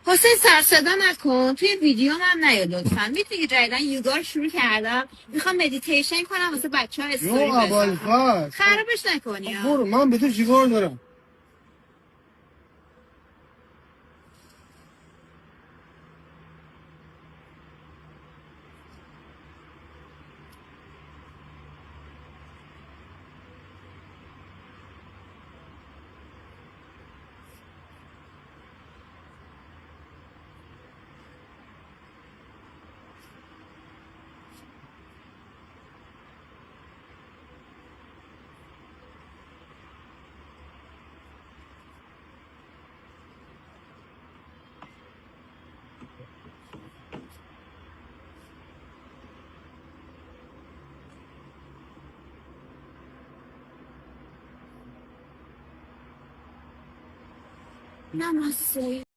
حسین سر صدا نکن توی ویدیو هم نیا لطفا. میدونی جدیدن یوگا رو شروع کردم، میخوام مدیتیشن کنم واسه بچه‌ها جو استوری بذارم. ابوالفضل خرابش نکنی ها. برو، من به تو چیکار دارم؟ نمسته.